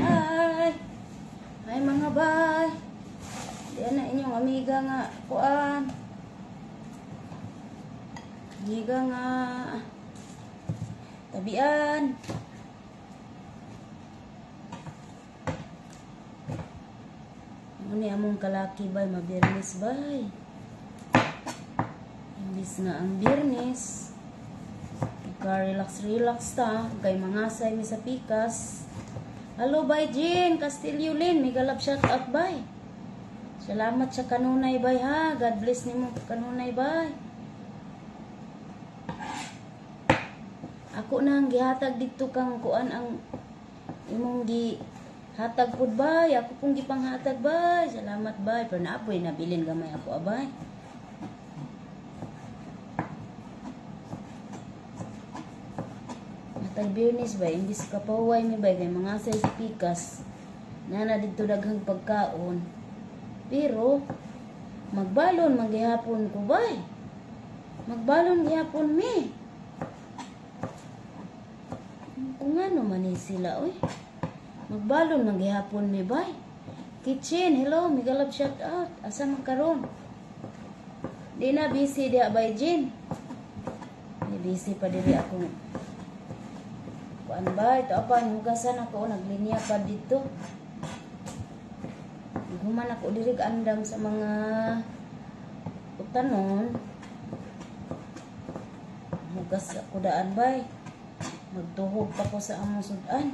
Hi! Hi mga bay! Diyan na inyong amiga nga. Kuan. Amiga nga. Tabian. Muni among kalaki bay, mabirnis bay. Imbis nga ang birnis. Relax ta. Kay mangasay mi sa pikas. Hello bay Jean, Castillo Lin. May galap shout out bay. Salamat sa kanunay bay ha. God bless nimo kanunay bay. Ako na ang gihatag dito kang kuan ang imong gihatag pud bay. Ako pong gipanghatag bay. Salamat bay. Pero naapoy nabilin gamay ako abay. Matag birnis bay, imbis kapaway mi bay kay mga say sa pikas. Nana dito daghang pagkaon. Pero magbalon magyapon ko bay. Magbalon gyapon mi. Kung ano man sila oy. Magbalon magyapon mi bay. Kitchen, hello, migalab shout out. Asa man karon? Di na busy dia bay Jean. Di busy pa diri ako. Kuan ba ito apa hugasan ako naglinya pa dito. Human ako diri andam sa mga utanon. Hugas ako daan bay. Magtuhog pa ko sa among sudan.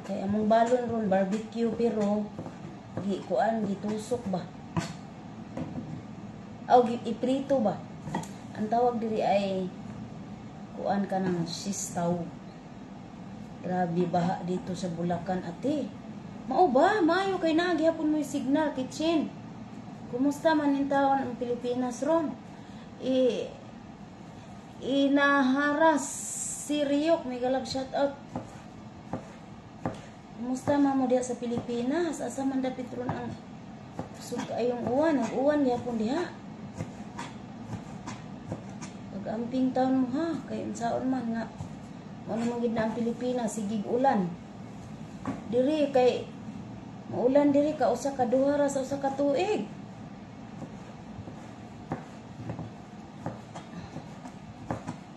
Kay among balon ron barbecue pero kuan gitusok ba? O iprito ba? Ang tawag diri ay kuan ka ng sistaw. Grabe baha dito sa Bulacan ate. Mao ba? Maayo kay naghihapon mo yung signal kitchen. Kumusta man in taon ang Pilipinas ron? Inaharas si Ryok. May galab shout out. Kumusta man mo diha sa Pilipinas? Asa man dapit ron ang suka ayong uwan. Ang uwan gihapon diha. Amping taon mo ha, kay unsaon man nga ano man gid na ang Pilipinas sigig ulan. Diri kay maulan diri ka usa ka duha ra sa usa ka tuig.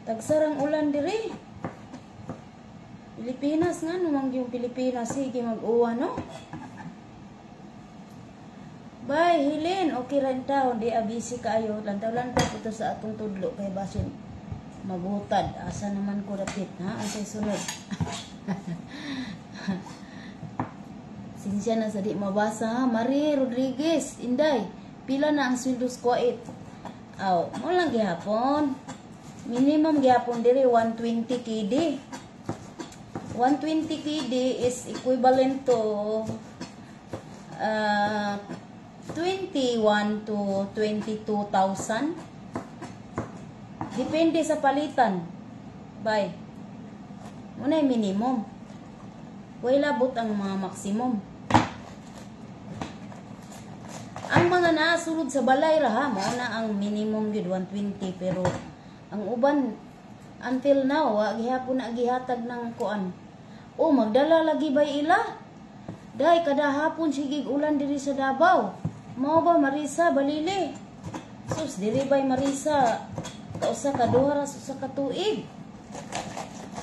Tagsarang ulan diri. Pilipinas nga no man yung Pilipinas sige mag-uwan no. Bye, Helen. Okay rin taon. Di abisi kayo. Lantaw-lantaw ko to sa atong tudlo. Kaya basin mabutad. Asa naman ko rapit. Ha? Asay sunod. Sinsya na sa di mabasa ha. Marie Rodriguez. Inday. Pila na ang sweldos ko 8. Aw. Mo lang gihapon. Minimum gihapon diri 120 KD. 120 KD is equivalent to 21 to 22,000. Depende sa palitan. Bye. Muna yung minimum. Wala labot ang mga maximum. Ang mga naasulod sa balay raha, muna ang minimum yun 120. Pero ang uban, until now, gihapon na gihatag ng kuan. O, magdala lagi ba ila? Dahil kada hapon sigig ulan diri sa Davao. Mao ba Marisa Balili? Sus diri bay Marisa kausa ka duha ra sa katuig.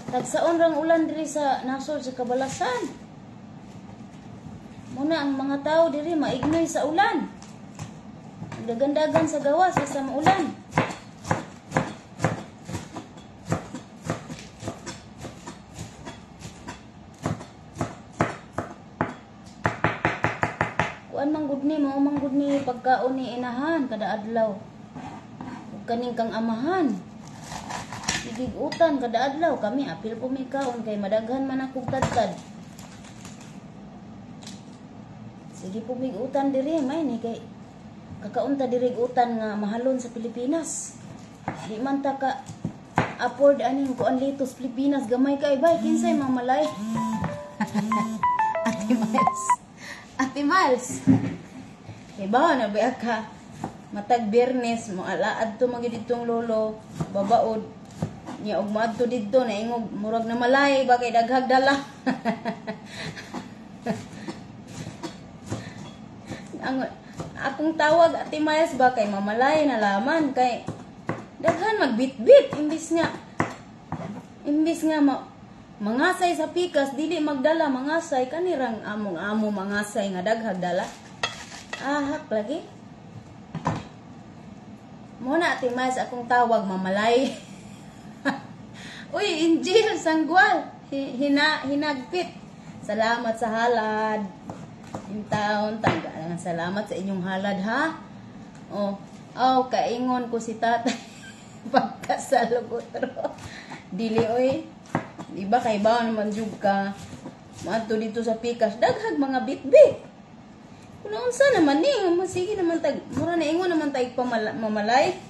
Tagsaon rang ulan diri sa nasod sa Kabalasan. Muna ang mga tao diri maignoy sa ulan. Dagandagan sa gawas sa maulan. Manggod ni pagkaon ni inahan kada adlaw. Ug kaning kang amahan. Igigutan kada adlaw kami apil po mi kaon kay madaghan man akong tadtad. Sige po mig utan diri may ni kay kakaunta diri utan nga mahalon sa Pilipinas. Di man ta ka afford aning kuan litos Pilipinas gamay kay bay kinsay mamalay. Ate Miles. Ate Miles. Iba na ba ka matag Biyernes mo alaad to magid itong lolo babaod Nya og maadto didto na ingog murag na malay ba kay daghag dala. Ang akong tawag Ate Miles ba kay mamalay na laman kay daghan magbitbit imbis nga mangasay sa pikas dili magdala mangasay kanirang among mangasay nga daghag dala. Ahak lagi. Muna Ate Miles akong tawag mamalay. Uy, Injil, sanggwal. Hinagpit. Salamat sa halad. Intaon, tanggalan. Salamat sa inyong halad, ha? Kaingon ko si tatay. Pagkasalugotro. Dili, uy. Diba, kay ba naman jug ka. Mato dito sa pikas. Daghag mga bitbit. Kung unsa naman ni, sige naman mura na ingon naman tayong mamalay.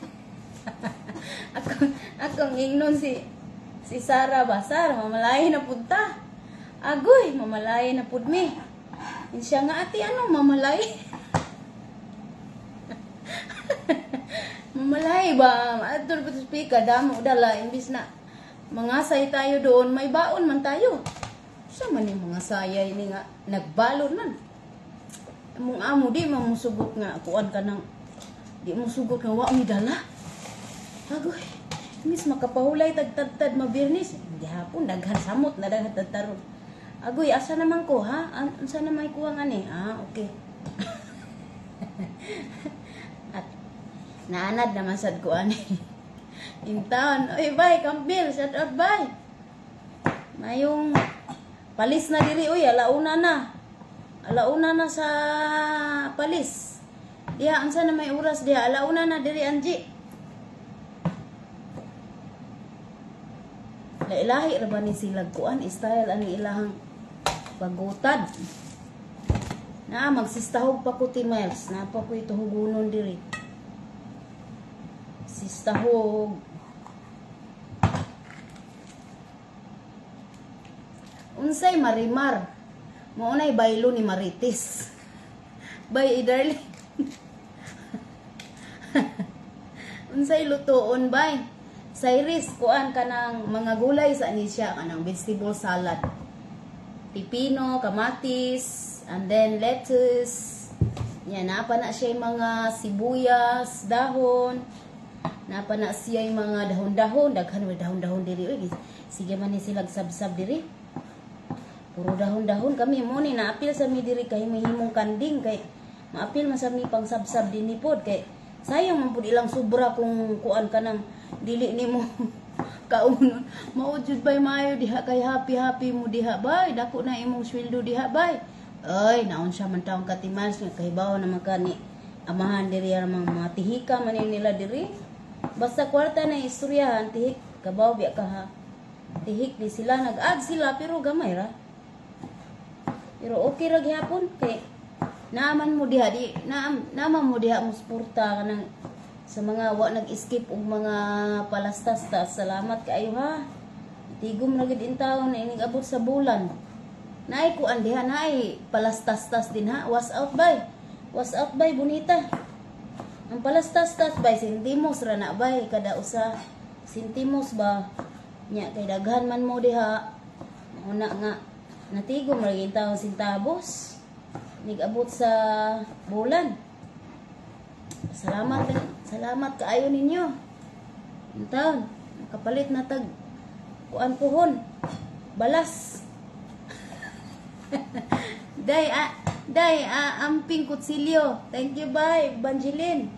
akong ingnon si Sara Basar, mamalay na punta. Agoy, mamalay na pud mi. Siya nga ati, anong mamalay? Mamalay ba? Adto pa speaker, damo dala imbis na mangasay tayo doon, may baon man tayo. Sa man yung mga sayay ni nga nagbalon man. Among amo di mamusugot nga kuan ka nang di mo sugot nga wa mi dala. Agoy. Mis makapahulay tagtad mabirnis. Di hapon daghan samot na daghan tataron. Agoy, asa naman ko ha? Asa naman ko ang ani? Okay. At naanad naman sad ko ani. In town. Oy, bye, Kambil, shout out bye. Mayong palis na diri oy, alauna na. Alauna na sa palis. Diha unsa na may oras diha? Alauna na diri Anji. Lahi ra ba ni silag kuan style ang ilahang pagutad. Na magsistahog pa ko ti Miles, na pa ko ito hugunon diri. Sistahog. Unsay marimar? Mao nay baylo ni Marites. Bay darling. Unsay lutoon bay? Cyrus, kuan kanang mga gulay sa anisya, kanang vegetable salad. Pipino, kamatis, and then lettuce. Yan, napa na siya yung mga sibuyas, dahon. Napa na siya yung mga dahon-dahon. Daghan may dahon-dahon diri. Uy, sige man ni silag sab-sab diri. Puro dahon-dahon kami mo ni naapil sa mi diri kay mahimong kanding kay maapil man sa mi pang sab-sab dinhi pod kay sayang man pud ilang sobra kung kuan kanang dili nimo kaunon mao jud bay maayo diha kay happy mo diha bay dako na imong sweldo diha bay ay naon siya man taong katimas nga kahibaw na makani amahan diri ang mga tihika man nila diri basta kwarta na istoryahan tihik kabaw biya ka ha tihik di sila nag-add sila pero gamay ra pero okay ra gyapon kay naman mo diha di naman mo diha mo suporta kanang sa mga wa nag-skip og mga palastas-tas. Salamat kaayo ha. Tigom na gid in taon na inigabot sa bulan. Naay kuan diha naay palastas-tas din ha. Was out bay. Was out bay bonita. Ang palastas-tas bay sentimos ra na bay kada usa. Sentimos ba nya kay daghan man mo diha. Una nga natigom ra gid taon sintabos. Nigabot sa bulan. Salamat kaayo ninyo. Taon, kapalit na tag kuan pohon. Balas. Amping kutsilyo. Thank you bye, Banjilin.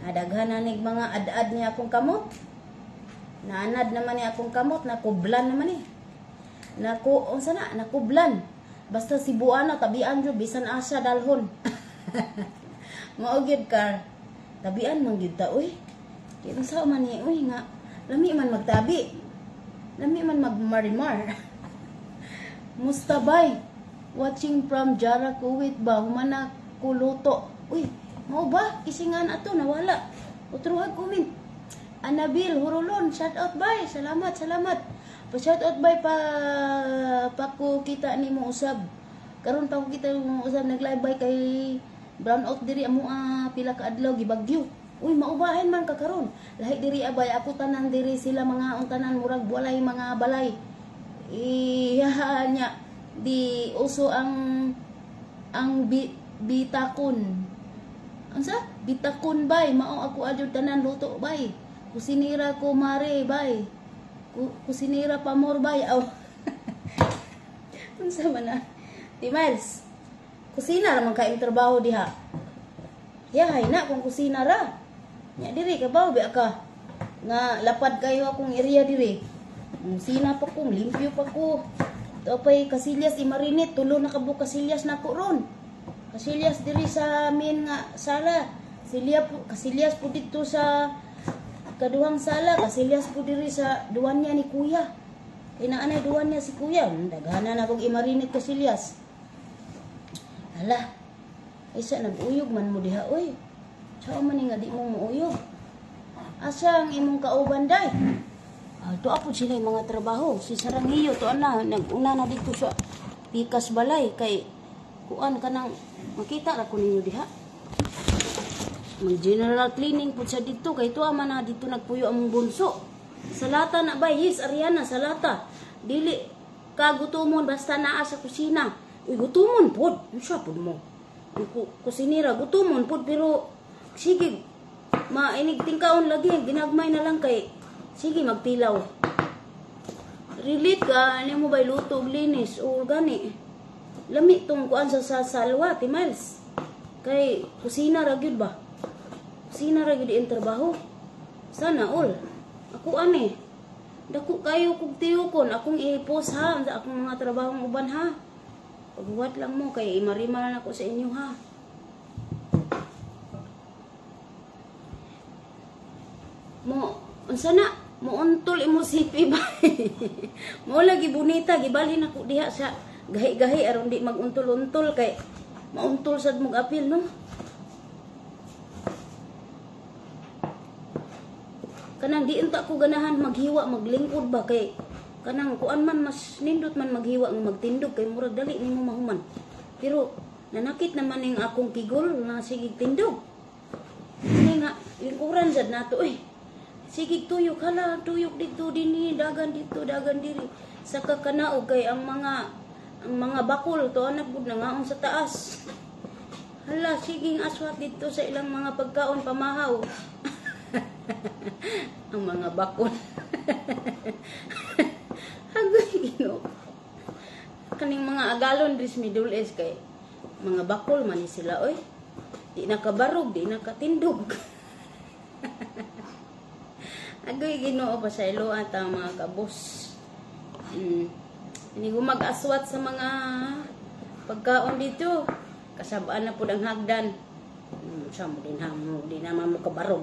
Daghan na nig mga ad-ad niya akong kamot. Naanad naman niya akong kamot, nakublan naman eh. Unsa na, nakublan. Basta si Buana tabian jud bisan asa dalhon. Mao gyud kar. Tabian man gyud ta uy. Kaya sa man ni uy nga lami man magtabi. Lami man magmarimar. Mustabay. Watching from Jara Kuwait ba humana kuluto. Uy, mao ba kisingan ato nawala. Utruhag comment. Anabil Hurulon, shout out bye. Salamat. Pa shout out bye pa ko kita nimo usab. Karon pa ko kita mo usab nag-live bye kay brown out diri amo pila ka adlaw gibagyo. Uy, maubahin man ka karon. Lahi diri abay ako tanan diri sila mga tanan murag walay mga balay. Iya nya di uso ang bitakon. Unsa? Bitakon bay, mao ako adyo tanan luto bay. Kusinira ko mare bay. Kusinira pamor bay. Aw. Unsa man na? Timals. Kusina ra man kay trabaho diha. Yahay na kung kusina ra. Nya diri ka ba ka? Nga lapad kayo akong area diri. Kusina pa ko, limpyo pa ko. Tapay kasilyas imarinit, tulo na kabo kasilyas na ko ron. Kasilyas diri sa amin nga sala. Kasilyas po dito sa kaduhang sala, kasilyas po diri sa duwan niya ni kuya. Kaya naanay duwan niya si kuya. Daghanan akong imarinit kasilyas. Hala, isa nag-uyog man mo diha, oy. Sao man nga di mo muuyog? Asa ang imong kauban day? To apo sila yung mga trabaho. Si Sarangiyo, to ana, nag-una na dito sa Pikas Balay. Kay, kuan ka nang, makita ra ko ninyo diha. Mag-general cleaning po siya dito. Kay to ama na dito nagpuyo ang bunso. Sa lata na ba? Yes, Ariana, sa lata. Dili, kagutumon, basta naa sa kusina. Uy, gutumon po. Ano siya po mo? Kusinira, gutumon po, pero sige, mainig tingkaon lagi, ginagmay na lang kay, sige, magtilaw. Relate ka, ano mo ba'y luto, linis, o gani. Lami tong kuan sa salwa, Timals. Kay, kusina ra gyud ba? Kusina ra gyud ang trabaho. Sana all. Ako ani, dako kayo kog tiyukon, akong i-post ha, sa akong mga trabahong uban ha. Pagbuhat lang mo, kay imarimal na ako sa inyo ha. Unsa na? Muuntol imo sipi ba? Mo lagi bonita, gibalhin ako diha sa gahi-gahi aron di maguntol-untol kay mauntol sad mong apil no. Kanang di unta ko ganahan maghiwa maglingkod ba kay kanang kuan man mas nindot man maghiwa nga magtindog kay murag dali nimo mahuman. Pero nanakit naman ning akong kigol nga sige tindog. Ini nga lingkuran sad nato sige tuyok hala, tuyok dito dinhi, dagan dito, dagan diri. Sa kakanaog kay ang mga bakol to anak gud nangaon sa taas. Hala, sige aswat dito sa ilang mga pagkaon pamahaw. Ang mga bakol. Agoy Ginoo. Kaning mga agalon dis Middle East kay mga bakol man ni sila oy. Di nakabarog, di nakatindog. Agoy Ginoo pasaylo at ang mga kabos. Hindi ko mag-aswat sa mga pagkaon dito. Kasabaan na po ang hagdan. Siya mo din hamo, di naman mo kabarog.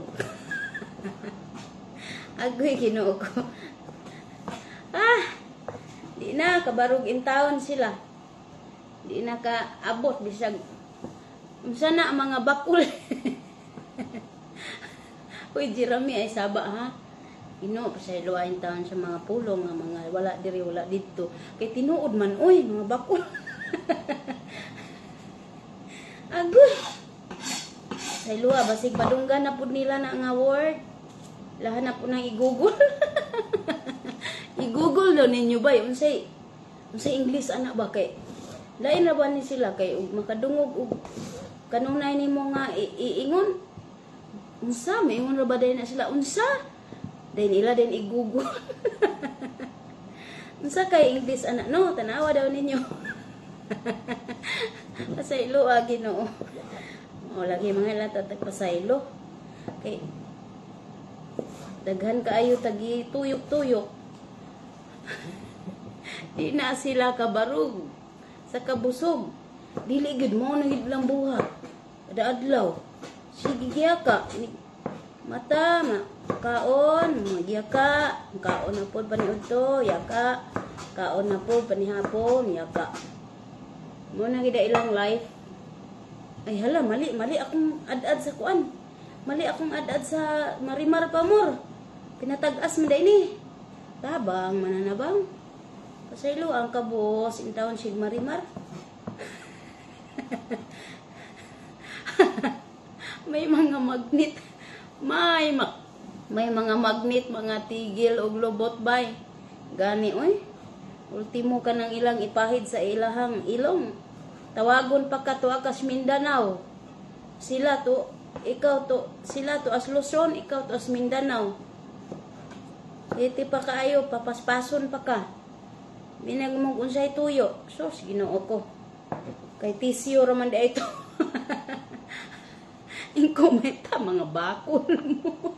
Agoy Ginoo ko. Di na, kabarog in taon sila. Di na kaabot, bisag. Sana ang mga bakul. Uy, Jeremy ay saba ha. Ino, pasaylo ayin taon sa mga pulong nga mga wala diri wala dito. Kay tinuod man, uy, mga bakul. Agoy. Pasaylo basig padunggan na pud nila na nga word. Lahan na po nang i-google. I-google daw ninyo ba? Unsay English anak ba kay? Lain na ba ni sila kay makadungog og kanunay nimo nga iingon? Unsa may ingon ra ba day na sila? Unsa? Day nila din i-google. Unsa kay English anak? No, tanawa daw ninyo. Pasaylo Ginoo. O lagi mga latatag pasaylo. Kay daghan kaayo tagi tuyok-tuyok. Di na sila kabarog sa kabusog. Dili gid mo nang idlang buhat. Kada adlaw. Sige ka. Mata kaon, magyaka, kaon na pod paniudto, yaka. Kaon na pod panihapon, yaka. Mo na gid ilang life. Ay hala, mali akong ad-ad sa kuan. Mali akong ad-ad sa Marimar Pamor. Pinatag-as man day ni. Tabang mananabang. Pasaylo ang kabos in town sig Marimar. May mga magnet. May mga magnet, mga tigil og lubot bay. Gani oy. Ultimo ka ng ilang ipahid sa ilahang ilong. Tawagon pa ka to akas Mindanao. Sila to as Luzon, ikaw to as Mindanao. Iti pa kaayo, papaspason pa ka. Binag mong unsay tuyo. Sos, Ginoo ko. Kay tisyo raman da ito. Inkomenta mga bakol mo.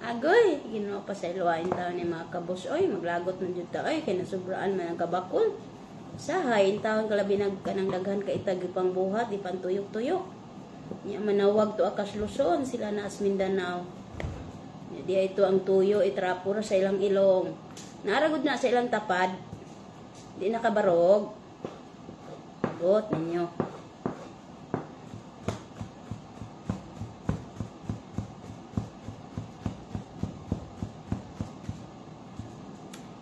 Agoy, Ginoo pa sa iluwain taon ni mga kabos. Oy, maglagot ng jud ta. Oy, kay nasubraan man ang kabakol. Sahay, taon kalabi kanang daghan ka itag ipang buhat, ipang tuyok-tuyok. Nya manawag to akas Luzon, sila na as Mindanao. Di ito ang tuyo, itrapura sa ilang ilong. Naaragod na sa ilang tapad. Di nakabarog. Got ninyo.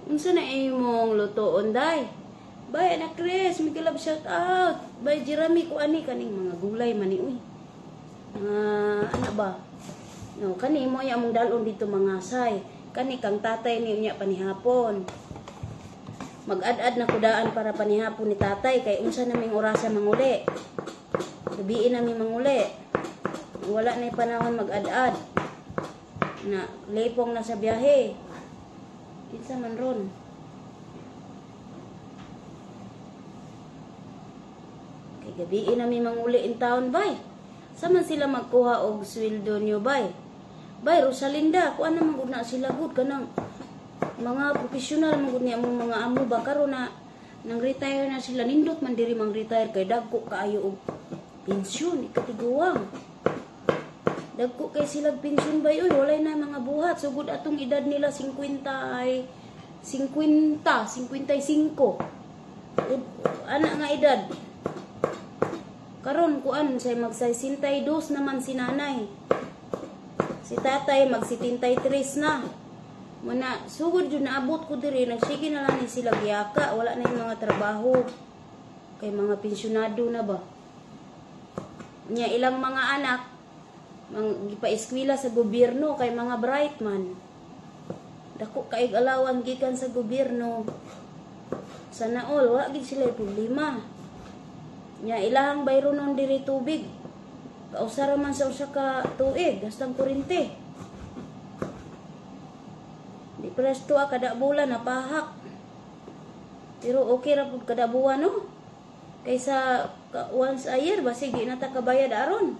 Unsa na imong lutoon day? Bay anak Chris, may kilab shout out. Bay Jeremy ko ani kaning mga gulay man ni uy. Ano ba? No, kani mo ya mong dalon dito mga say. Kani kang tatay ni unya panihapon. Mag-ad-ad na kudaan para panihapon ni tatay kay unsa naming orasa manguli. Gabiin nami manguli. Wala na panahon mag-ad-ad. Na lepong na sa biyahe. Kinsa man ron. Kay gabiin nami manguli in town bay. Saman sila magkuha og sweldo niyo bay. Bay Rosalinda, kuan na magud na sila gud kanang mga professional magud niya mong mga amo ba karon na nang retire na sila nindot man diri mang retire kay dagko kaayo og pensyon ikatiguang. Dagko kay sila pensyon bay oy walay na mga buhat sugod atong edad nila 50 ay 55. Ana nga edad. Karon kuan say mag 62 naman si nanay. Si tatay mag 73 na. Muna sugod jud naabot ko diri nagsige na lang ni sila giyaka wala na yung mga trabaho. Kay mga pensyonado na ba. Nya ilang mga anak gipa-eskwela sa gobyerno kay mga bright man. Dako kaig alawan gikan sa gobyerno. Sana all wa gid sila problema. Nya ilahang bayronon diri tubig. Kausara man sa usa ka tuig gastang kuryente. Di plus tuwa kada bulan napahak. Pero okay ra pud kada buwan no. Kaysa once a year basig di na ta kabayad aron.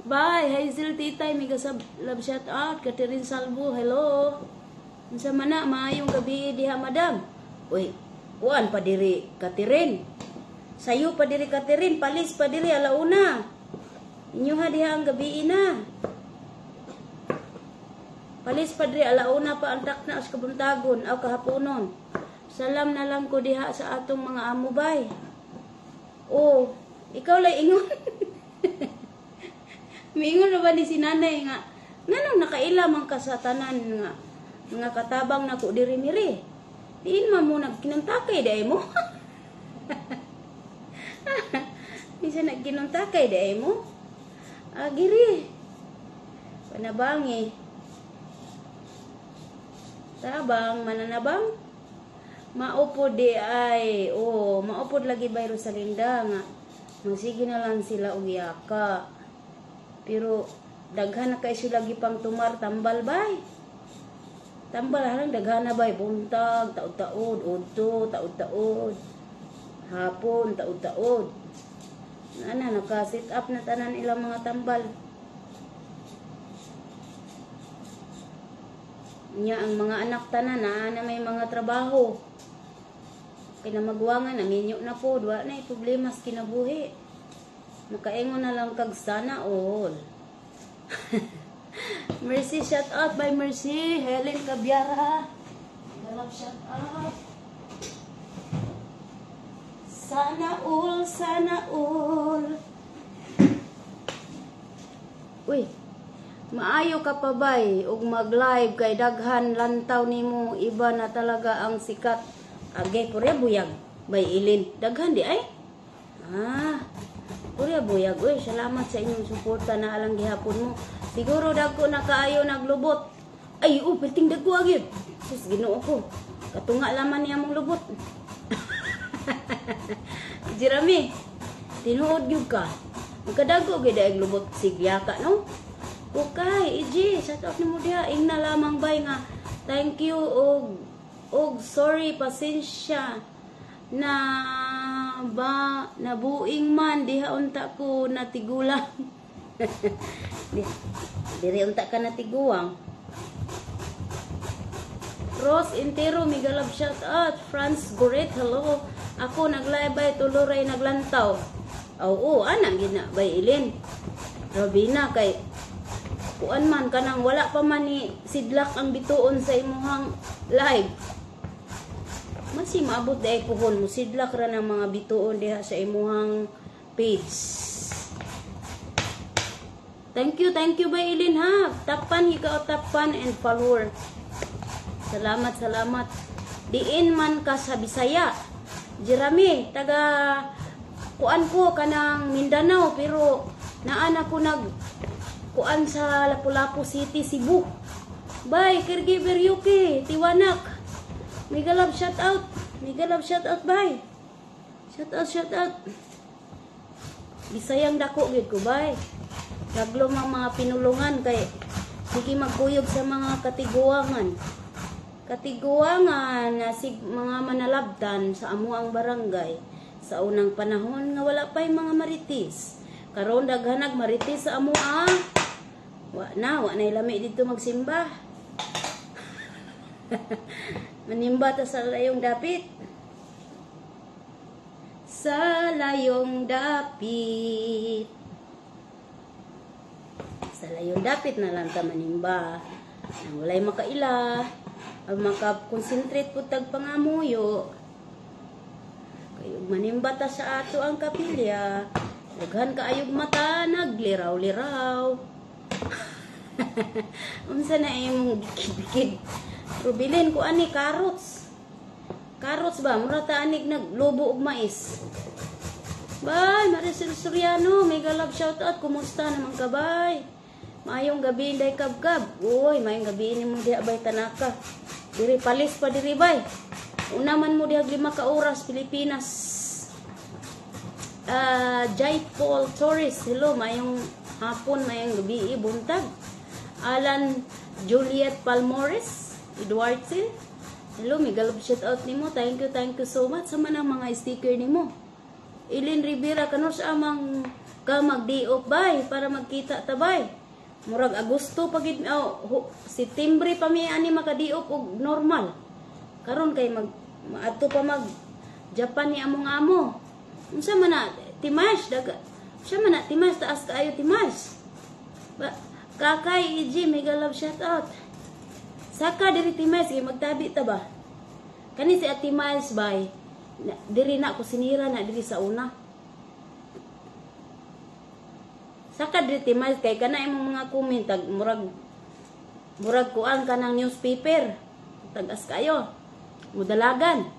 Bye, Hazel Titay, may kasab love shout out, Catherine Salvo, hello. Unsa man na maayong gabi diha madam. Uy, kuan pa diri Catherine. Sayo pa diri Catherine, palis pa diri alauna. Inyo ha diha ang gabi na. Palis pa diri alauna pa antak na as kabuntagon aw kahaponon. Salam na lang ko diha sa atong mga amo bay. Oh, ikaw lay ingon. Miingon na ba ni si nanay nga, nanong nakaila man ka sa tanan nga, mga katabang na ko diri-miri. Diin man mo nagkinuntakay dahi mo. Bisa nagkinuntakay dahi mo. Agiri. Panabangi. Tabang, mananabang. Maupod di ay, maupod lagi bay Rosalinda nga. Magsige na lang sila og yaka. Pero daghan na kay sila gipang tumar tambal bay. Tambal harang daghan na bay buntag, taud-taud, udto, taud-taud. Hapon, taud-taud. Ana naka-sit up na tanan ilang mga tambal. Nya ang mga anak tanan na may mga trabaho. Kaya magwangan, naminyo na po. Wala na problema sa kinabuhi. Makaingon na lang kag sana all. Mercy, shout out by Mercy. Helen Cabiara. Galap shout out. Sana all, sana all. Uy, maayo ka pa bay ug mag-live kay daghan lantaw nimo iba na talaga ang sikat. Agay ko rin buyag. Bay ilin. Daghan di ay? Victoria Buyag, uy, salamat sa inyong suporta na alang gihapon mo. Siguro dagko na kaayo naglubot. Ay, perting dagko agad. Sus, Ginoo ko. Katunga laman niya mong lubot. Jeremy, tinuod gyud ka. Magkadago gyud ay lubot sigyaka, no? Okay, EJ, shout out nimo diha. Ingna lamang bay nga. Thank you og sorry, pasensya na ba nabuing man diha unta ko natigulang. Diri unta ka natiguang. Rose Intero, Migalab shout out. France Goret, hello. Ako nag-live bay tuloray naglantaw. Oo, ana gina bay Ilin. Robina kay kuan man kanang wala pa man ni sidlak ang bituon sa imuhang live. Masi maabot dai puhon mo sidlak ra ng mga bituon diha sa imuhang page. Thank you bay Ilin ha. Tapan ikaw tapan and follower. Salamat, salamat. Diin man ka sa Bisaya. Jeremy, taga kuan ko kanang Mindanao pero naan ako nag kuan sa Lapu-Lapu City, Cebu. Bye, caregiver Yuki, Tiwanak. Mega love shout out. Mega love shout out, bye. Shout out. Bisayang dako gid ko, bye. Daglom ang mga pinulungan kay sige magkuyog sa mga katiguangan na mga manalabdan sa amuang barangay sa unang panahon nga wala pa'y mga maritis. Karon daghanag maritis sa amua. Wa na ilami dito magsimba. Manimba ta sa layong dapit. Sa layong dapit. Sa layong dapit na lang ta manimba. Nang walay makaila. Ang makakonsentrate po tag pangamuyo. Kayog manimbata sa ato ang kapilya. Daghan kaayog mata, nagliraw-liraw. Unsa na imong dikid-dikid. Rubilin ko ani carrots. Carrots ba? Mura ta anig naglobo og mais. Bye, Maricel Soriano. Mega love shout out. Kumusta naman ka, bye? Maayong gabi inday kabkab. Uy, maayong gabi ni mo diha bay Tanaka. Diri palis pa diri bay. Una man mo diha 5 ka oras Pilipinas. Jai Paul Torres, hello, mayong hapon, mayong gabi, buntag. Alan Juliet Palmores, Edward Sil. Hello, mega love shout out nimo. Thank you so much sa manang mga sticker nimo. Ilin Rivera kanus amang ka mag-diop bay para magkita tabay. Murag Agosto pagid September pa mi ani makadiop og normal. Karon kay adto pa mag Japan ni among amo. Unsa man na Timash daga. Unsa man na Timash taas kaayo Timash. Kakay EG mega love shout out. Saka diri Timash kay magtabi ta ba. Kani si Timash bay. Diri na ko sinira na diri sa una. Saka diri Timash kay kana imong mga comment tag murag kuan kanang newspaper. Tagas kayo. Mudalagan.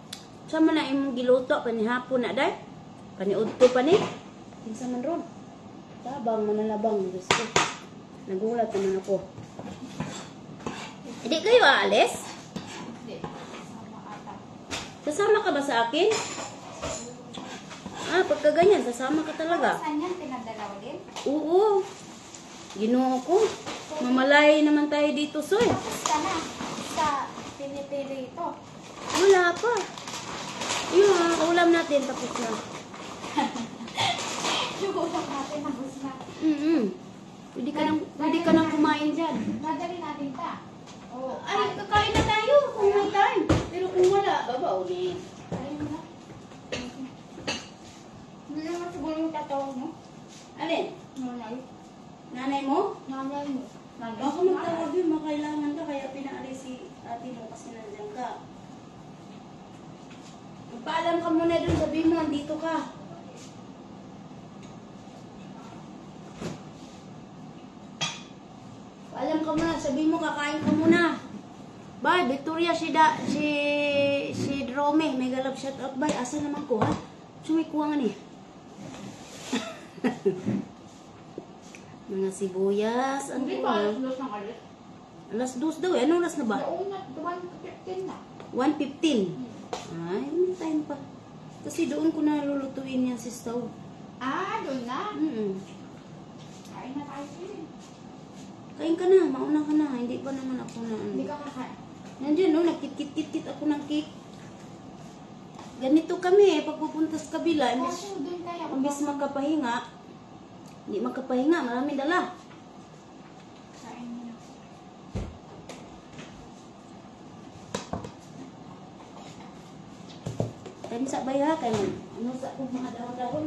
Sa man na imong giluto panihapon na day. Paniudto pa ni. Kinsa man ron. Tabang mananabang Diyos ko. Nagulat naman ako. Hindi kayo aalis? Hindi. Sama ata. Sasama ka ba sa akin? Pagka ganyan, sasama ka talaga. Saan yan? Pinadalaw din? Oo. Ginoo ko. Mamalay naman tayo dito, soy. Tapos ka na. Sa pinipili ito. Wala pa. Yung ulam natin, tapos na. Yung ulam natin, nabos na. Pwede ka nang kumain dyan. Nadali natin ka. Oh, Ay, kakain na tayo kung may time. Pero kung wala, babaw ni. ayun na. Hindi naman siguro yung tatawag mo. Alin? Nanay. Nanay mo? Nanay mo. Nanay. Baka magtawag yun, makailangan ka, kaya pinaalis si ate mo kasi nandiyan ka. Magpaalam ka muna dun, sabihin mo, nandito ka. Paalam ka muna, sabihin mo, kakain ka muna. Bye, Victoria, si Drome, mega love shout out. Bye, asa naman ko, ha? Sumikuha nga ni. Mga sibuyas. Ang Hindi ba alas dos ng alis? Alas 2 daw. Anong oras na ba? Nauna, 1:15 na. 1:15. Ay, may time pa. Kasi doon ko na lulutuin yan si stove. Ah, doon na. Kain na tayo din. Kain ka na. Mauna ka na. Hindi pa naman ako na Hindi ka kakain. Nandiyan, no? Nagkit-kit-kit ako ng cake. Ganito kami pag pupunta sa kabila. Kaso doon tayo. Imbis magkapahinga, hindi magkapahinga. Maraming dala. Kain mo na. Kain sa baya. Kain. Ano sa akong mga dahon-dahon.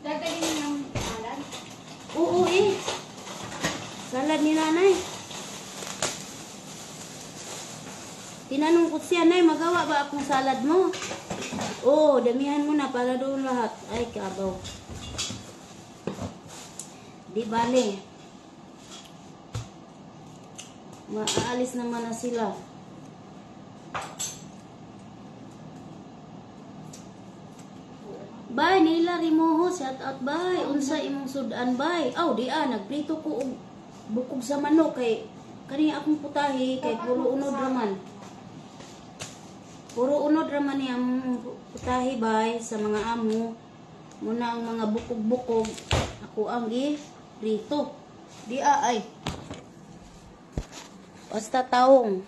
Dadalhin mo yung salad. Oo eh. Salad ni nanay. Tinanong ko siya, Nay, magawa ba akong salad mo? Oo, damihan mo na para doon lahat. Ay, kabaw. Di bale. Maalis naman na sila. Bay, nila rimuho, shout out bay. Unsa imong sudan bay. Aw, di nagprito ko og bukog sa manok kay kani akong putahe kay puro unod raman. Puro unod raman ni ang putahe bay sa mga amo. Muna ang mga bukog-bukog ako ang prito. Di ay. Basta taong.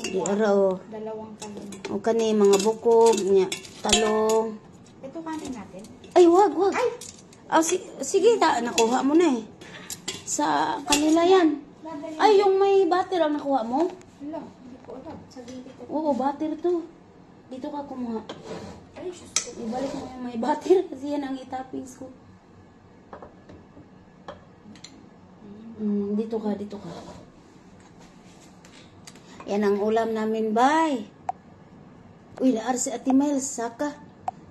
Di araw. Dalawang talong. O kani mga bukog nya talong. Ito kanin natin. Ay, wag. Ay! Sige, nakuha mo na eh. Sa kanila yan. Dadalhin. Ay, yung may butter ang nakuha mo? Wala, hindi ko alam. Sa gilid ko. Oo, butter to. Dito ka kumuha. Ay, Diyos ko. Ibalik mo yung may butter kasi yan ang itoppings ko. Dito ka. Yan ang ulam namin, bay. Uy, laar si Ate Miles, saka.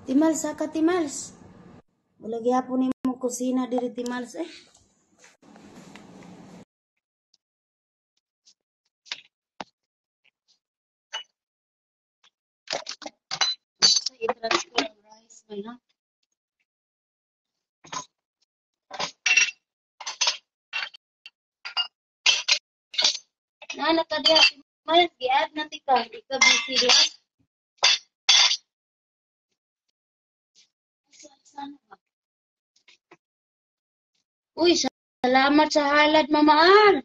Timals. Wala gihapon ni mo kusina diri Timals eh. I-transfer ang rice ba na? Na nakadiya Timals, gi-add na tika. Di ka busy diya. Uy, salamat sa halad, Mamaal.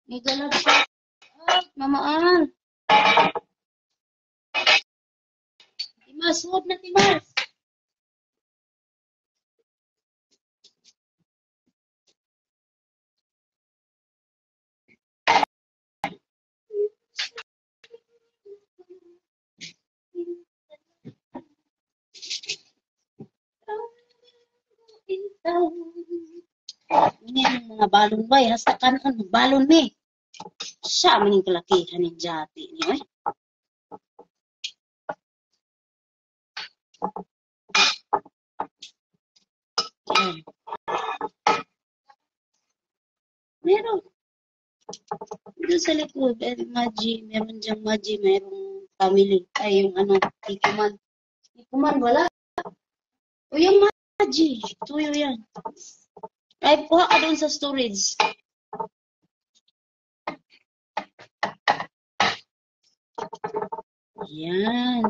May galag pa. Mamaal. Timas, huwag na Timas. Ini ang mga balon ba? Hastakan ang balon ni. Siya maning kalakihan ng jati niyo eh. Ayan. Meron. Doon sa likod, Maji, meron diyang Maji, merong family. Ay, yung ano, Ikuman. Ikuman, wala. O yung Maji, tuyo yan. Ay, kuha ka doon sa storage. Yan.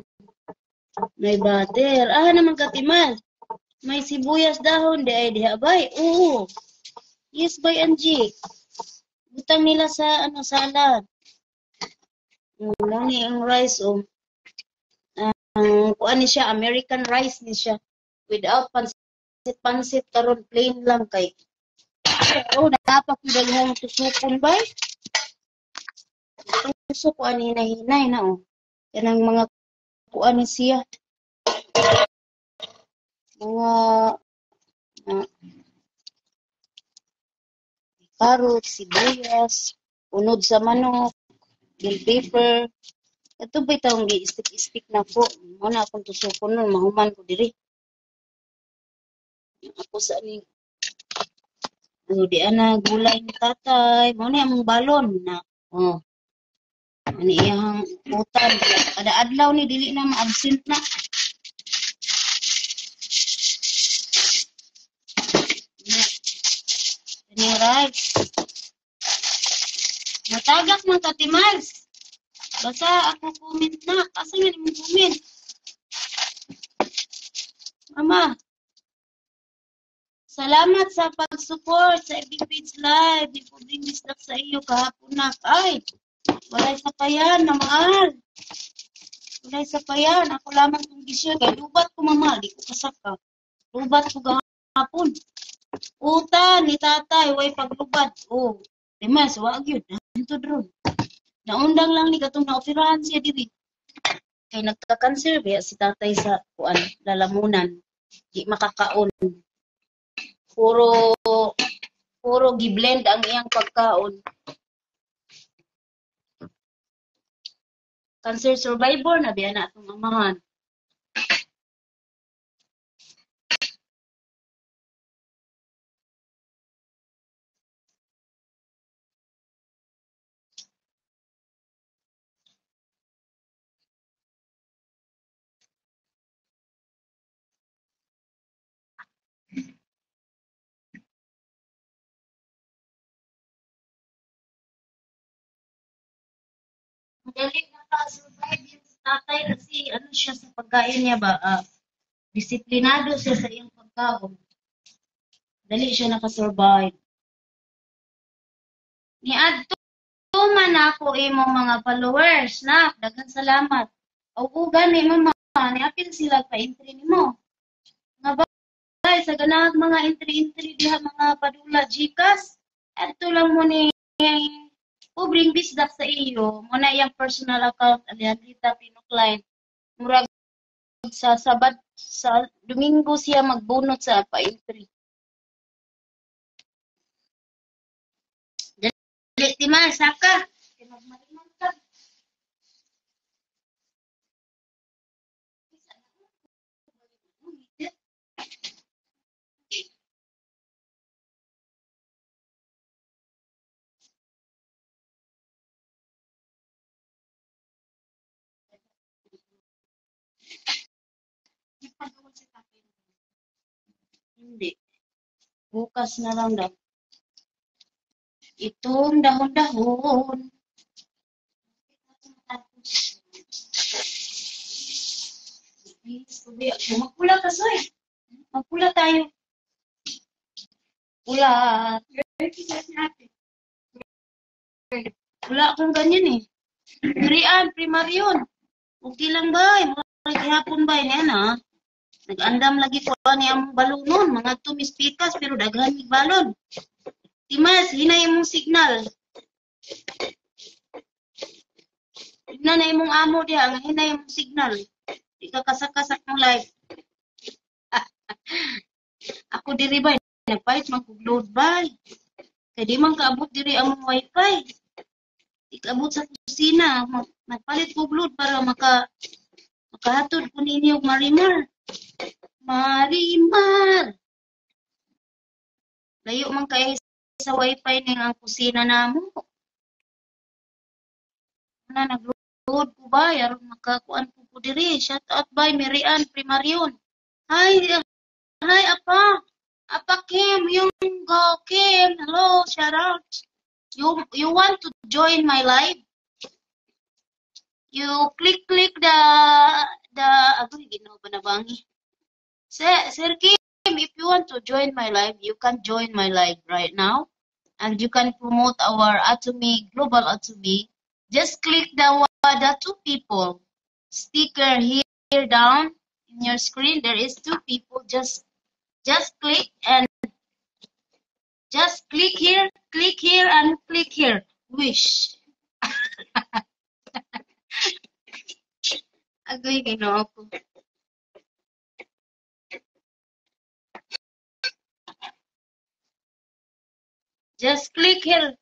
May butter. Naman katimal. May sibuyas dahon. Di ay dihabay. Oo. Yes, by Angie. Butang nila sa salad. Lang ang rice kuan ni siya American rice ni siya without pansit karon plain lang kay. Dapat daghang tusukon bay. Tusok kuan hinay-hinay na Yan ang mga kuan ni siya. Mga carrots, sibuyas, unod sa manok, bell pepper. Ito ba itong gi-stick-stick na po? Muna akong tusukon nun, mahuman ko diri. Ako sa ni di ana gulay ni tatay. Muna among balon na Oh, ani iyang utan. Ada adlaw ni dili na ma-absent na. Ini right. Natagak man ka Timals. Basta ako comment na. Asa nga ni mo comment? Mama, salamat sa pag-support sa FB Page Live. Di po din mislak sa iyo kahapon na. Ay, walay sapayan na mahal. Walay sapayan. Ako lamang itong gisyo. Kaya lubat ko mama. Di ko kasaka. Lubat ko gahapon. Utan ni tatay. Way paglubad. Oh, Timas, wag yun. Nanto dron. Naundang lang ni katong na-oferahan siya diri. Kay nagka-cancer biya si tatay sa kuan lalamunan. Di makakaon. Puro puro giblend ang iyang pagkaon. Cancer survivor na biya na atong amahan. Dali naka-survive yung tatay kasi ano siya sa pagkain niya ba, disiplinado siya sa iyang pagkaon. Dali siya naka-survive. Niadto man ako imong mga followers na daghang salamat. O gani mama, niapil sila pa entry nimo. Nga bay sa ganang mga entry diha mga padula Gcash. Adto lang mo ni ubring bisdak sa iyo, mo na iyang personal account Alejandrita Pinocline. Murag sa Sabat sa Domingo siya magbunot sa pa-entry. Dili ti man saka. Kay magmaliman ka. Hindi. Bukas na lang daw. Itong dahon-dahon. Magpula ka, Soy. Magpula tayo. Pula. Wala akong ganyan eh. Rian, primaryon. Okay lang ba? Mga hapon ba yan ha? Nag-andam lagi ko ni among balunon. Mga tumispikas pero daghan ni balon. Timas, hinay mong signal. Tignan na imong amo diha, nga hinay mong signal. Di ka kasak-kasak ng live. Ako diri ba, nagpahit mag-load ba? Kaya di man kaabot diri among wifi. Di kaabot sa kusina. Nagpalit ko load para makahatod ko ninyo Marimar. Marimar! Layo man kayo sa wifi ning ang kusina namo. Na nag-load ko ba? Yaron makakuan ko diri. Shout out by Mirian Primaryon. Hi, hi apa? Apa Kim? Yung go Kim. Hello, shout out. You want to join my live? You click the ako ginawa ba na bangi? Sir Kim, if you want to join my live, you can join my live right now. And you can promote our Atomy, Global Atomy. Just click the two people sticker here down in your screen. There is two people. Just click and just click here, and click here. Wish. Agoy ginawa ko. Just click here.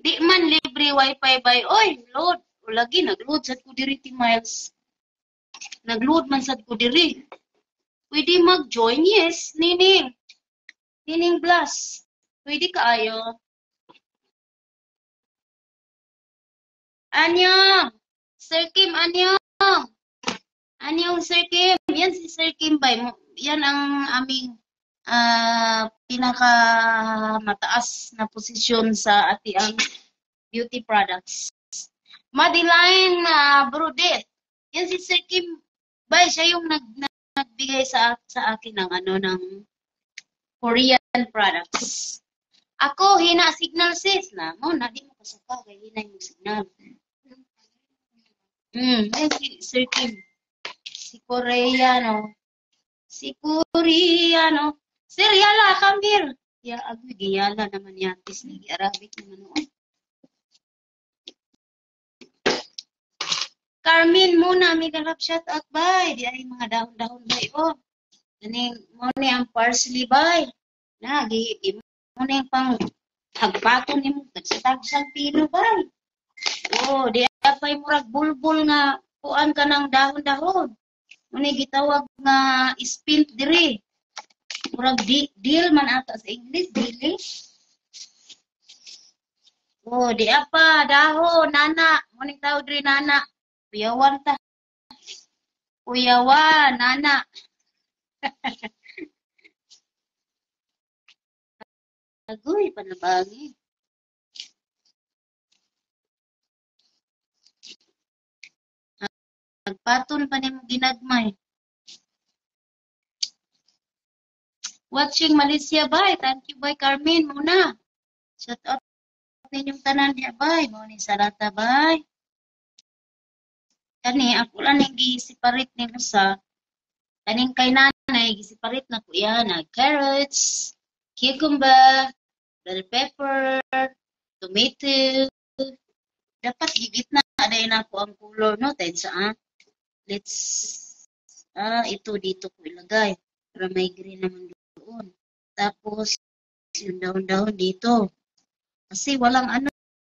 Di man libre wifi by. Oy, load. O lagi, nag-load sad ko diri Miles. Nag-load man sad ko diri. Pwede mag-join? Yes, Nining. Nining Blas. Pwede kaayo. Anyong! Sir Kim, anyong! Anyong Sir Kim? Yan si Sir Kim ba? Yan ang aming pinaka mataas na posisyon sa atiang beauty products. Madilaing Brudet. Yan si Sir Kim ba? Siya yung nagbigay sa akin ng ng Korean products. Ako, hina signal sis na. Na di mo kasuka kay hina yung signal. Yan si Sir Kim. Si Koreano. Si Koreano. Sir, yala, come here. Ya, agwi, giyala naman yan. Lagi Arabic naman noon. Carmen muna, may galap shout out bay. Di ay mga dahon-dahon bay. Oh, ganing mo ni ang parsley bay. Lagi, mo ni ang pang hagpato ni mo. Tagsang pino bay. Oh, di ay murag bulbul nga kuan ka ng dahon-dahon. Muna gitawag nga spint diri. Murag deal man ata sa English, dili. Oh, di apa dahon nana, muna tawag diri nana. Uyawan ta. Uyawan nana. Agoy panabangi. Nagpaton pa nimo ginagmay. Watching Malaysia bay. Thank you bay Carmen muna. Shout out ninyong tanan diya bay. Mo ni Sarata bay. Kani ako lang yung gi-separate ni usa. Kaning kay nanay gi-separate na ko yan. Carrots, cucumber, bell pepper, tomato. Dapat gigit na aday na ko ang color no tay sa let's ito dito ko ilagay para may green naman doon. Tapos yung daon-daon dito. Kasi walang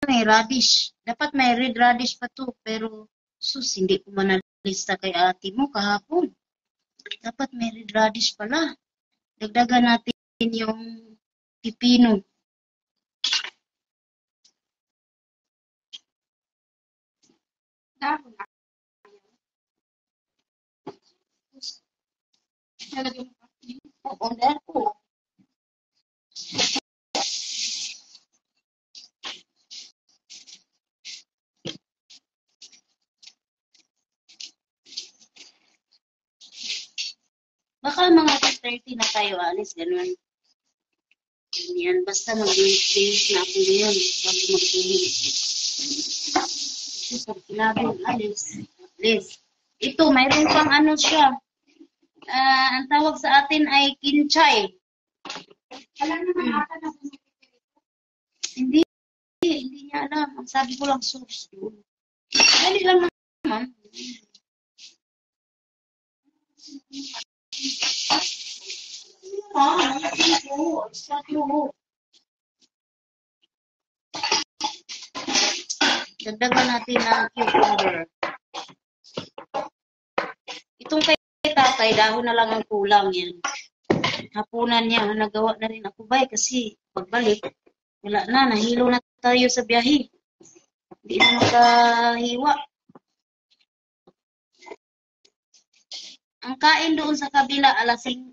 may radish. Dapat may red radish pa to pero sus hindi ko manalista kay ate mo kahapon. Dapat may red radish pala. Dagdagan natin yung pipino. Dahon. Nalagyan mo pa. Oo, dahon. Baka mga 30 na tayo alis, ganun. Ganyan, basta mag-finish na ako ngayon bago mag-finish. Kasi pag sinabing alis. Ito, mayroon pang siya. Ang tawag sa atin ay kinchay. Wala naman ata na Hindi niya alam. Ang sabi ko lang sauce doon. Dali lang naman. Dagdagan natin ng cucumber. Itong kay tatay, dahon na lang ang kulang yan. Hapunan niya, nagawa na rin ako bay kasi pagbalik, wala na, nahilo na tayo sa biyahe. Hindi na makahiwa. Ang kain doon sa kabila, alas 5.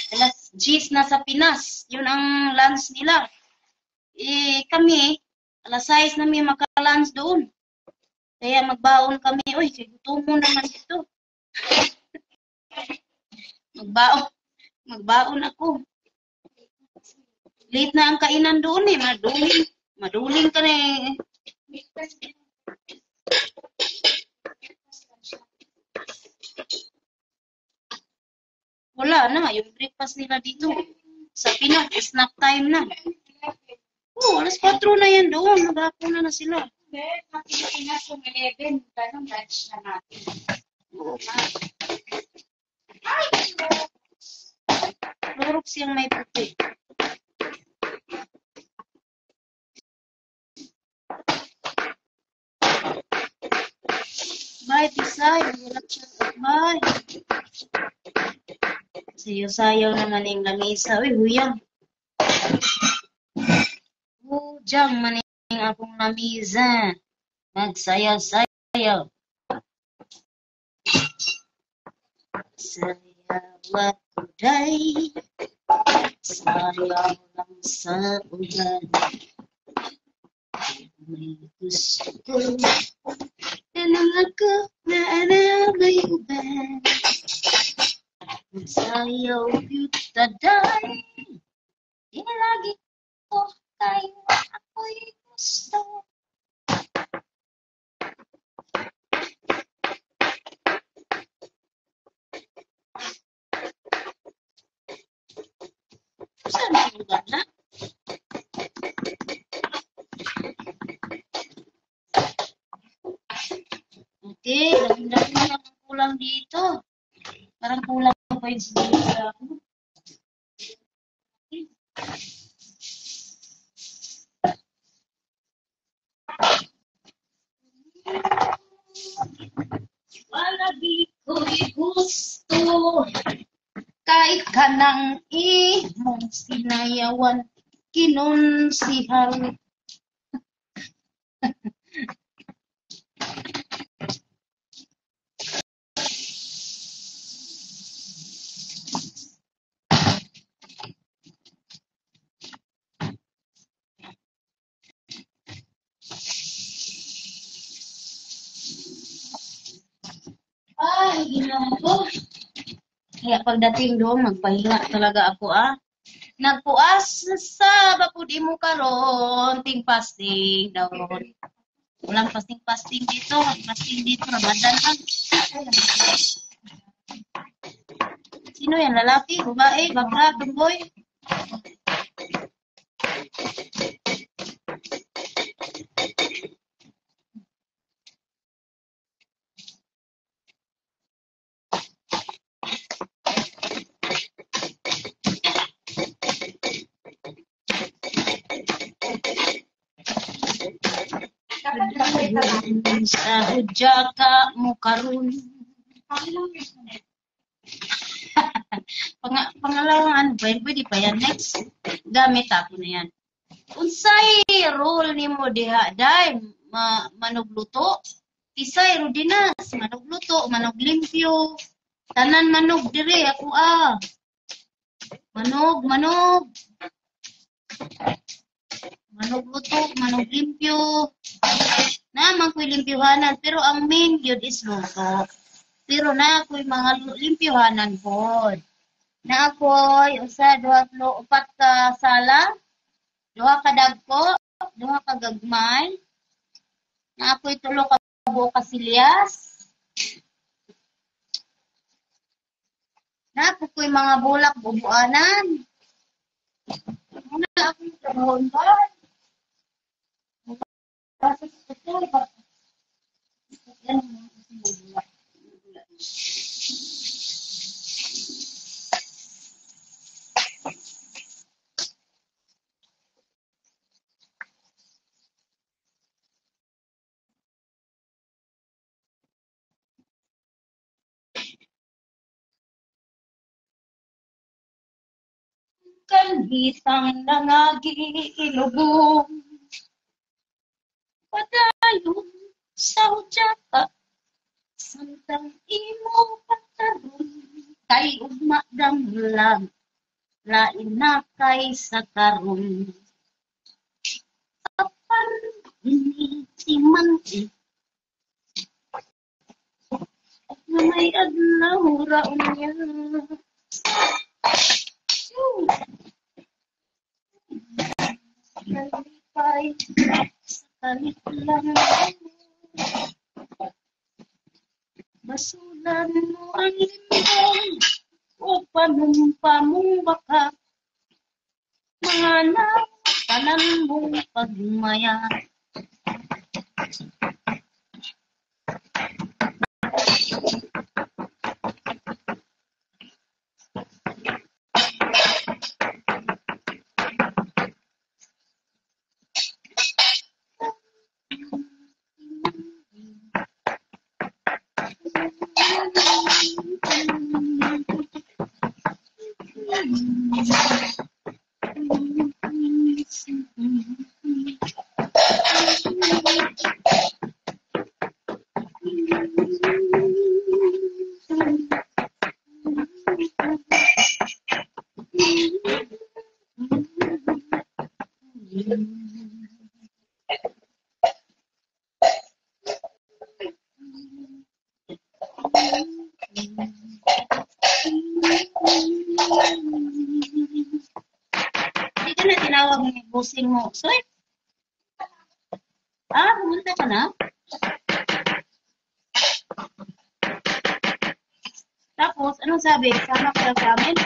Alas 10 na sa Pinas. Yun ang lunch nila. Kami, alas 6 na may maka-lunch doon. Kaya magbaon kami. Uy, gutom mo naman ito. Magbaon ako. Late na ang kainan doon eh. Maduling ka na eh. Wala na. Yung breakfast nila dito. Sa Pinas, snack time na. Oh, alas 4 na yan doon. Maghapon na sila. Pilipinas yung 11. Ganun lunch na natin. Lurok siyang may puti. Bye, Tisay. Hirap siya. Bye. Sayo-sayaw naman yung lamisa. Uy, huyang. Hujang maning akong lamisa. Magsayaw-sayaw. Sayaw at uday, sayaw lang sa ulan. May gusto ko, tanong ako na may uban. Magsayaw yut taday, di lagi ko kayo ako'y gusto. Saan ang lugar na? Okay, lagi-lagi na lang kulang dito. Parang kulang pa yun sa ako. Palagi ko'y gusto, kahit kanang imong sinayawan, kinunsihan. Ay, ginoo. Kaya pagdating doon, magpahinga talaga ako Nagpuas sa bapud imo karon, ting fasting daw. Walang fasting dito, fasting dito Ramadan lang. Sino yan? Lalaki, babae, bakla, tumboy? Sa hudya ka mo karon. Pangalawang ano ba yun? Pwede pa yan. Next, gamit ako na yan. Unsay role nimo diha day manugluto? Tisay rudinas, manugluto, manuglimpyo. Tanan manog dire ako Manog. Manugluto, manuglimpyo. Naman ko'y limpyuhanan, pero ang main yun is luto. Pero na ako'y mga limpyuhanan po. Na ako'y usa, duha, tlo, upat ka sala, duha ka dagko, duha ka gagmay. Na ako'y tulo ka buo ka silyas. Na ako'y mga bulak bubuanan. Ano na ako'y trabahon ba? Kasi ito, yan bulak. Kanhitang nangagi ilubong, padayon sa hudyata, samtang imo pagkaroon, kay ugma damlag, lain na kay sa karon. Apan initiman na may adlaw raon niya. Kalipay sa kalit lang, basulan mo ang limbong o panumpa mong baka, mahanap tanan mong pagmaya. ni busing mo. Soy, pumunta ka na? Tapos, anong sabi? Sama ka lang sa amin?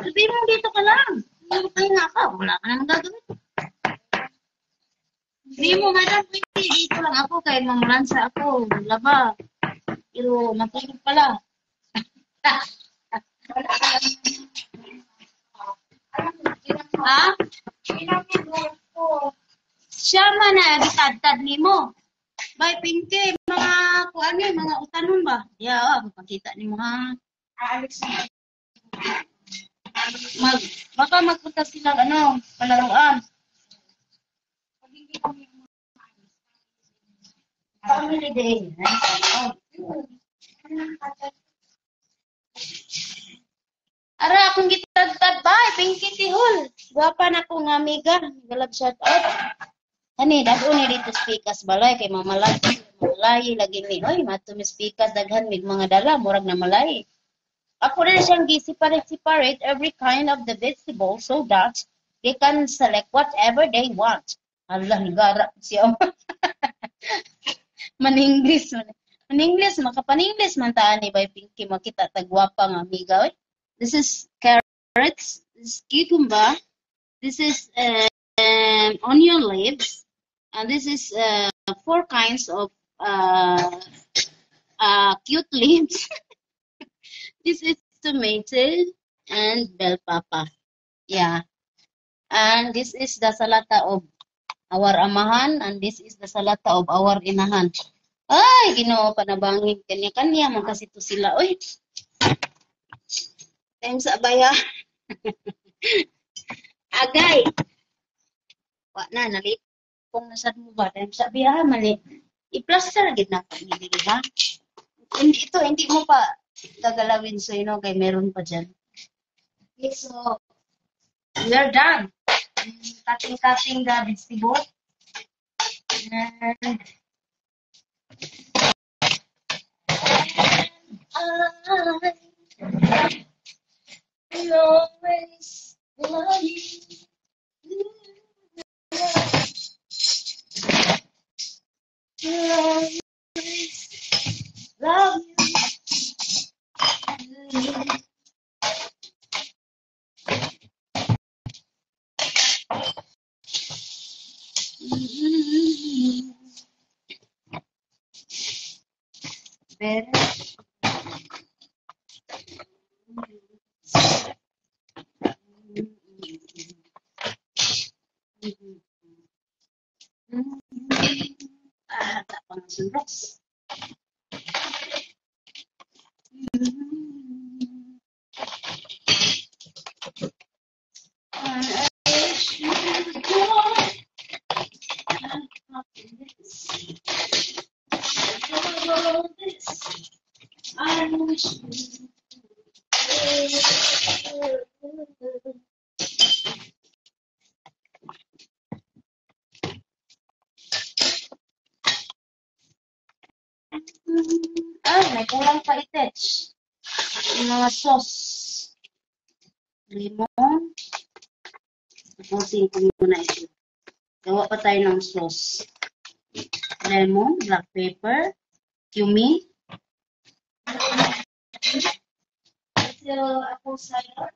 Sabihin mo dito ka lang. Hindi nga ka. Wala ka naman gagawin. Hindi mo, madam, pwede dito lang ako kahit mamulansa ako. Laba. Pero matulog pala. Ha? Siya man na gitad-tad nimo. Bay Pinky, mga kuan ni mga utanon ba? Ya, makita nimo ha. Alex. Baka magpunta sila palaruan. Family day. Ara akong gitad-tad bay Pinky Tihol. Guwapa na ko nga amiga. Galab shout out. Ani dagko ni dito speakers balay kay mamalay lagi ni oy mato mi speakers daghan mig mga dala murag na malay. Ako rin siyang separate every kind of the vegetable so that they can select whatever they want. Allah gara siya. Maninglis makapaninglis man taan ni bay Pinky makita tagwapa nga amiga oy. This is carrots, this is cucumber, this is onion leaves, and this is 4 kinds of cute leaves. This is tomato and bell pepper. Yeah. And this is the salata of our amahan, and this is the salata of our inahan. Ay, Ginoo panabangig kanya-kanya man kasi to sila oy. Time sa baya. Agay. Wa na nalipong na sad mo ba time sa biya mali. I-plaster gid na pa ni ha. Hindi mo pa gagalawin so kay meron pa diyan. Okay, so we are done. Cutting the vegetable. And I always love you. Love you. Better. Tak pang sunros. I wish may kulang pa i-touch. Yung mga sauce. Lemon. Tapusin ko muna ito. Gawa pa tayo ng sauce. Lemon, black pepper, cumin. Apple cider.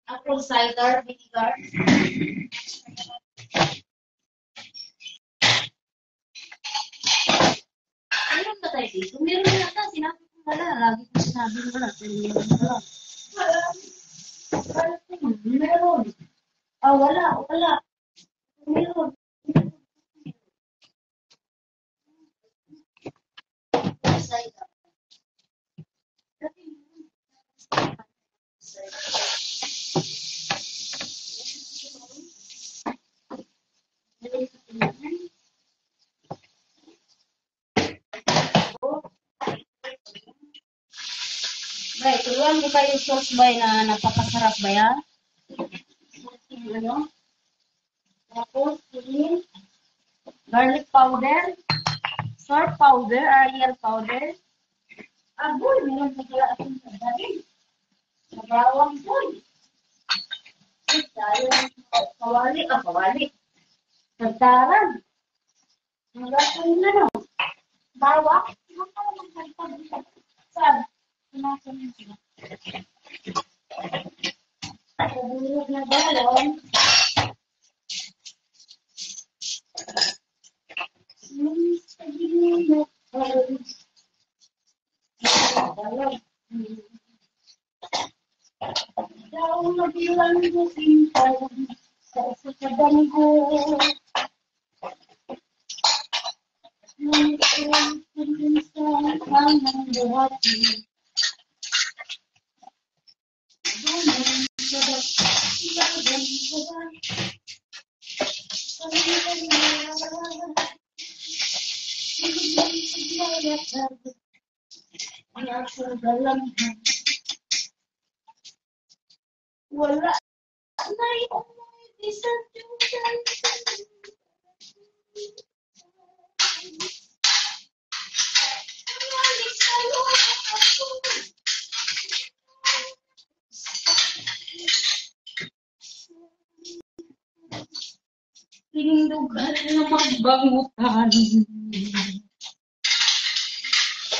Apple cider vinegar. Meron ba tayo dito? Meron na yata. Sinabi ko wala. Lagi ko sinabi wala. Pero meron wala. Meron. Wala. Meron. Cider. Bay, turuan mo kayo sauce bay na napakasarap ba yan? Ano? Tapos, garlic powder, salt powder, Ariel powder, Aboy, meron na pala akong sadarin. Nagawang boy. Kawali, kawali. Nagdaran. Nagdaran na no. Bawa. Saan? Punasan yun sila. Pagulog na balon. Daw mabilang mo sintaw sa sakadang ko. Nung sa kanang buhati. Wala na yung isang tutan. Tindugan na magbangutan.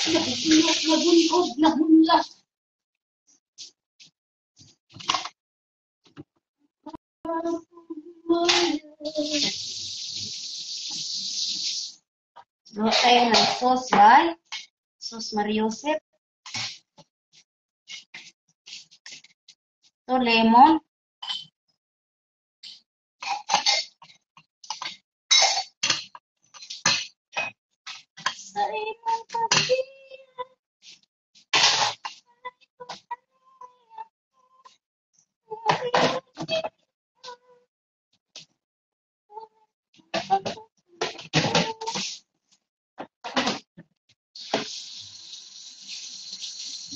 Nakikinig na bunkod na hunla. Gawa tayo ng sauce, guys. Sauce Mariosep. Ito, lemon. Sa imong pagkiyan.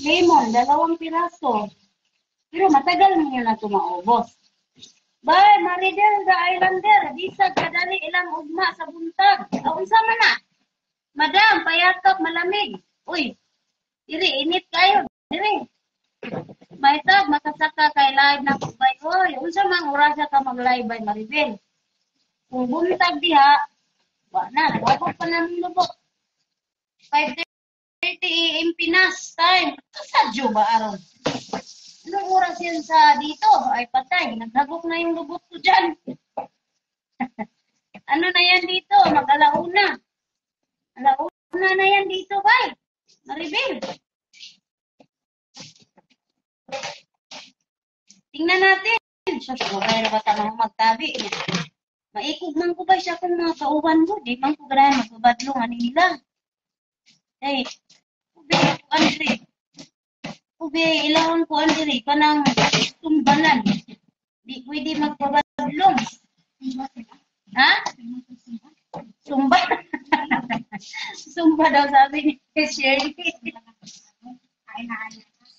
Lemon, 2 piraso. Pero matagal mo yun na tumaubos. Bay, Maridel, the Islander, bisag kadali ilang ugma sa buntag. Aun sama na. Madam, payatok, malamig. Uy, diri, init kayo. Diri. Maitag, makasaka kay live na kubay. Uy, unsa mang orasa ka mag-live by Maridel. Kung buntag diha, wa na, wabot pa namin lubok. 5:30 AM Pinas time. Kasadyo ba aron? Anong oras yan sa dito? Ay patay, naghagok na yung lubot ko dyan. Ano na yan dito? Mag-alauna. Alauna na yan dito, bay. Maribel. Tingnan natin. Siya, kaya na ba tanong magtabi niya? Maikog man ko ba siya kung mga kauban mo? Di man ko ganahan magbabadlong ano nila. Hey, ube ko Andre. Ube ilawan ko Andre kanang tumbalan. Di pwede magbabadlong. Ha? Sumba. Sumba daw sabi ni Shirley.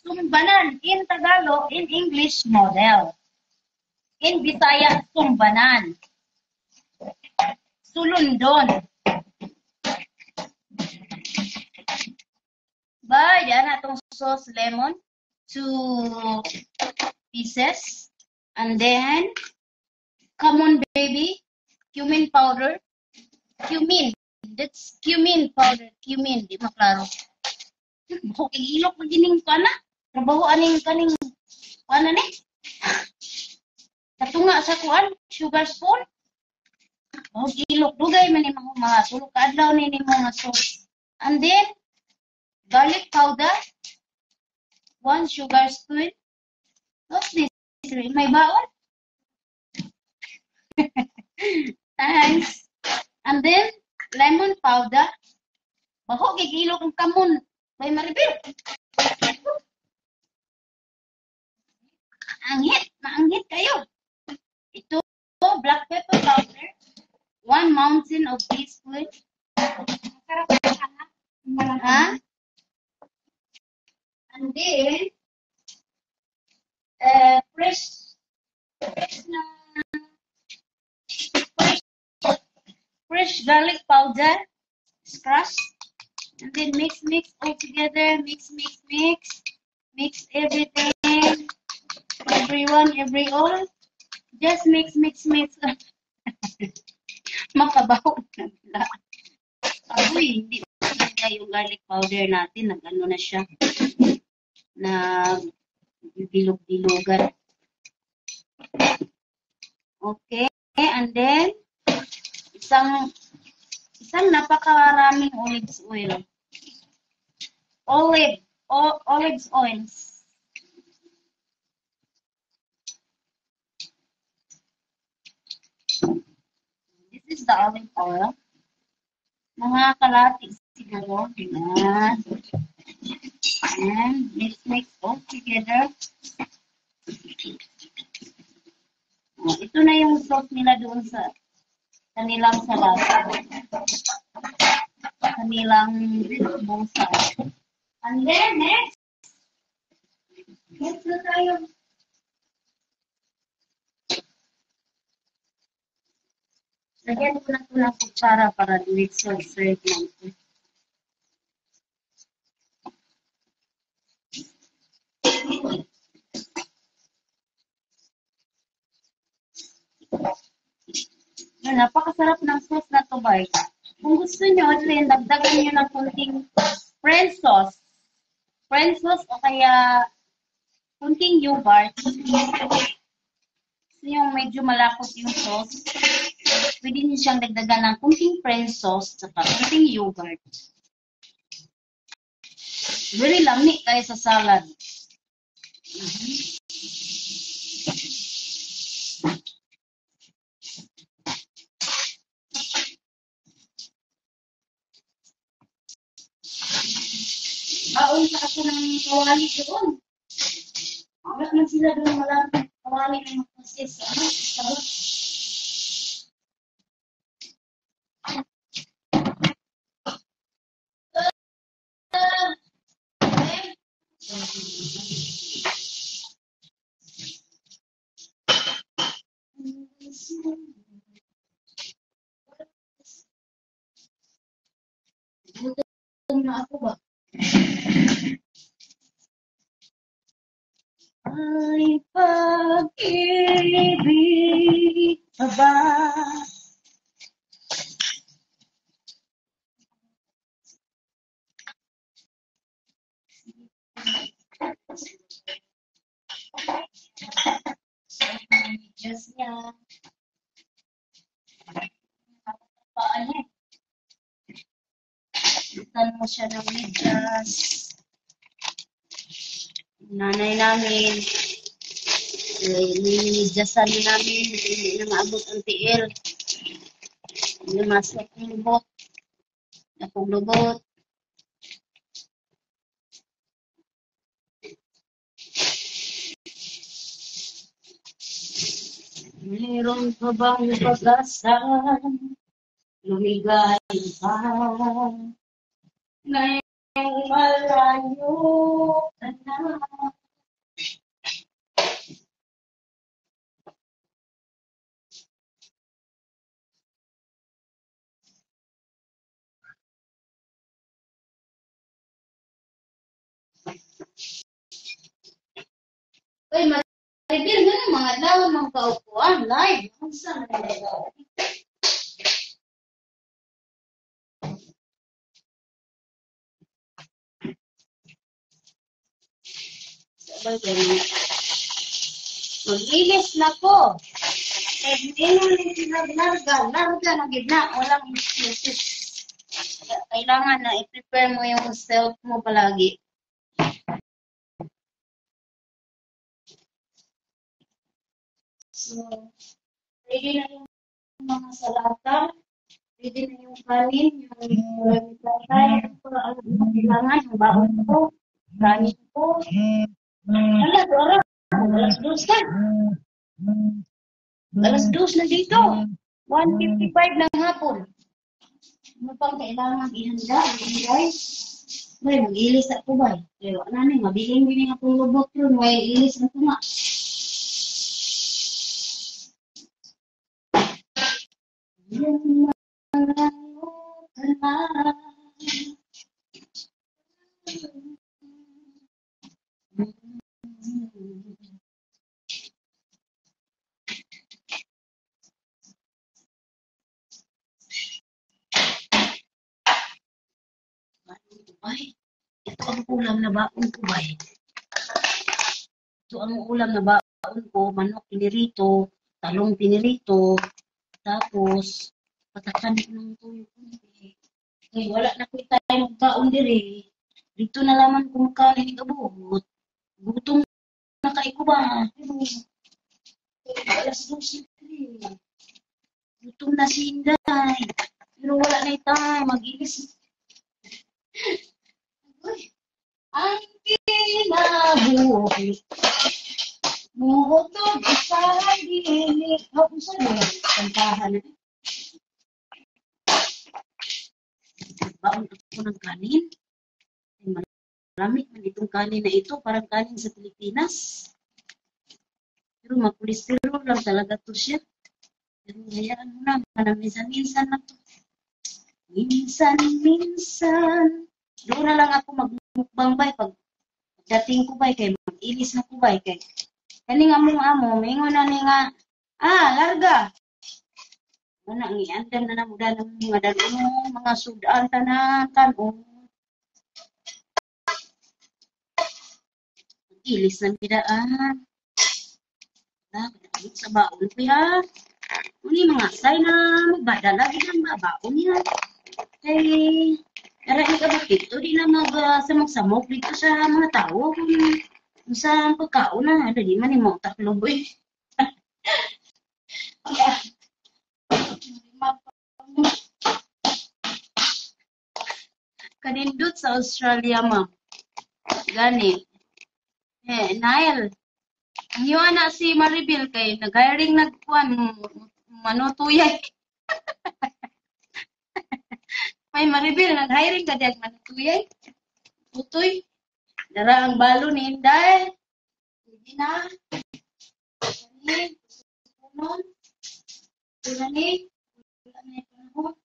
Sumbanan in Tagalog, in English model. In Bisaya, sumbanan. Sulundon. Ba, yan atong sauce lemon, 2 pieces. And then, come on baby, cumin powder. Cumin. That's cumin powder. Cumin, di maklaro. Okay, ilok na gining ka na. Trabaho aning kaning, ano ni? Katunga sa kuan, sugar spoon. Oh, ilok dugay man ni mga tulog kaadlaw ni mga sauce. And then garlic powder, 1 sugar spoon. What's this? May baon? Thanks. And then lemon powder. Baho gigilok ang kamon. May Maribel. Maanghit kayo. Ito, black pepper powder. 1 mountain of teaspoon. Ha? And then, fresh garlic powder. Scratch. And then mix all together. Mix everything. Everyone, every all. Just mix. Makabaho na bila. Agoy, hindi na yung garlic powder natin. Nag-ano na siya. Bilog-bilogan. Okay, and then isang napakaraming olive oil. Olive oils. This is the olive oil. Mga kalahati siguro. Yan. And mix all together. Ito na yung sauce nila doon sa kanilang salasa. Kanilang busa. And then next na tayo. Lagyan ko na ito ng kutsara para serve lang ito. Napakasarap ng sauce na to, guys. Kung gusto nyo, then dagdagan nyo ng kunting French sauce. O kaya kunting yogurt. Gusto nyo medyo malapot yung sauce. Pwede nyo siyang dagdagan ng kunting French sauce at kunting yogurt. Very lamig tayo sa salad. Baon sa ako ng kawali doon. Agad man sila doon malamang kawali ng masis. Gutom na ako ba? Ay pag-ibig ba? Just niya. Paan niya. Itan mo siya ng medyas. Nanay namin, ninidyasan namin, hindi na maabot ang tiil. Hindi masok yung lubot. Akong lubot. Meron pa bang pag-asa? Lumigay pa. Ngayong malayo ka na. Uy, Maribel, nga mga daw ng kaupuan, live. Ang saan na daw? Sabay ganun. Maglilis na po. Hindi na larga na gitna. Walang excuses. Kailangan na i-prepare mo yung self mo palagi. So, ready na yung mga salata. Ready na yung kanin, yung tatay. Kailangan yung baon ko. Kanin ko. Wala, Dora. Alas 2 na. Alas 2 na dito. 1:55 ng hapon. Ano pang kailangan ihanda, guys? Bay, mag-ilis ako ba? Kaya wala na, mabiling akong lubot yun. May ilis na ito nga. Yung malayo ka na. Ay, ito ang ulam na baon ko ba? Ito ang ulam na baon ko, manok pinirito, talong pinirito, tapos patakan ko ng tuyo ko. Ay, wala na ko tayo magkaon diri. Dito na laman kung kain kabubot. Gutom na kay ko ba? Pero, alas 12 diri. Gutom na si Inday. Pero wala na ita, mag-ilis. Uy, ang kinabuhi. Muhotog sa dinig. Ako sa mga kantahan. Baon ako ng kanin. Marami man itong kanin na ito. Parang kanin sa Pilipinas. Pero makolesterol lang talaga to siya. Pero hayaan mo na. Minsan-minsan na to. Minsan-minsan. Doon na lang ako magmukbang bay. Pag dating ko bay. Kay mag-ilis na ko bay. Kay kaning among-amo. Mingon na ni nga. Larga. Muna, ang iandam na namuda ng mga dalunong, mga sudan, tanan, tanong. Ilis ng bidaan. Kadamit sa baon ko ya. Uni mga say na magbada lagi ng baon niya. Kay, naray ka ba dito, di na samok-samok dito sa mga tao. Kung sa pagkaon na, di man yung mga takloboy. Kanindot sa Australia, ma'am. Gani. Nile. Niyo na si Maribel kay nag-hiring nagkuan manutuyay. May Maribel nag-hiring ka diag manutuyay. Tutoy. Dara ang balo ni Inday. Hindi na. Ni. Punon. Wala ni. Wala na yung panahon.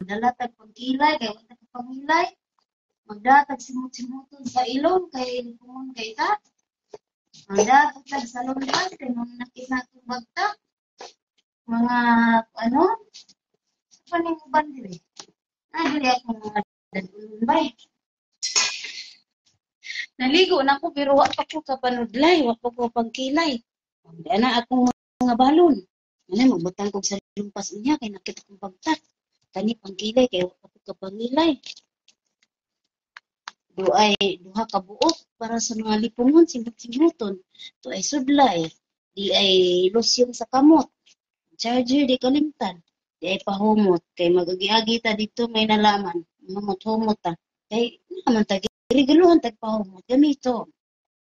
Magdalatag pagkilay, kaya wala ka pangilay. Magdatag simut-simuton sa ilong, kay pumun kay ta. Magdatag sa lumpas, kay mga nakita itong bagta. Mga, sa paninguban dili. Dili ako mga dadulun bay. Naligo na ako, pero wak pa ko kapanudlay, wak pa ko pagkilay. Hindi na akong mga balon. Ano, magbutang ko sa lumpas niya, kay nakita kong bagta. Kani pangkilay, kay wak pa ko kapangilay. Duha ka buok para sa mga lipungon, simut-simuton. Ito ay sudlay. Di ay losyong sa kamot. Charger, di kalimtan. Di ay pahumot. Kay magagi-agi ta dito may nalaman. Humot-humot ta. Kay naman ta, girigaluhan ta pahumot. Gamito.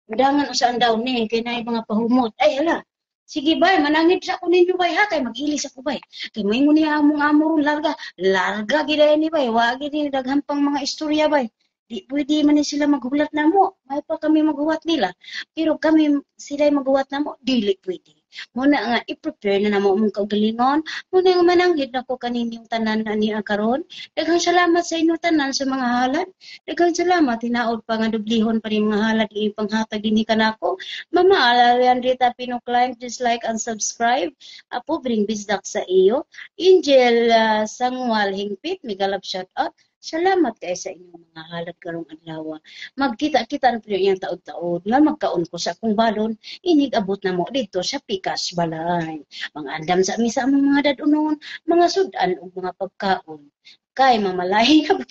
Udangan usaan daw ni, kay na mga pahumot. Ay, hala. Sige bay, manangit sa ko ninyo bay ha, kay mag-ilis ako bay. Kay may ngun niya among larga. Larga gila ni bay, wagi din daghang pang mga istorya bay. Di pwede man sila maghulat na mo. May pa kami maghuwat nila. Pero kami sila maghuwat na mo, dili pwede. Muna nga, i-prepare na namo mong kaugalingon. Muna nga mananghid na ko kaninyong tanan na niya karon. Daghang salamat sa inyo tanan sa mga halad. Daghang salamat, tinaod pa nga dublihon pa rin mga halad. Ipanghatag din ka na ako. Mama, alarian Rita Pinocline, please like and subscribe. Apo, bring bisdak sa iyo. Angel Sangwal Hingpit, migalap shout out. Salamat kay sa inyong mga halad karong adlaw. Magkita-kita na po yung taod-taod nga magkaon ko sa akong balon, inig-abot na mo dito sa Pikas Balay. Mga andam sa aming sa among mga dadunon, mga sudan o mga pagkaon. Kay mamalay na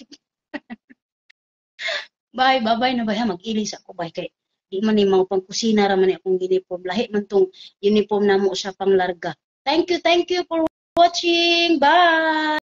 bye na ba mag-ilis ako bye kay di man ni mga pangkusina ra man akong uniform. Lahi man tong uniform namo sa panglarga. Thank you for watching. Bye.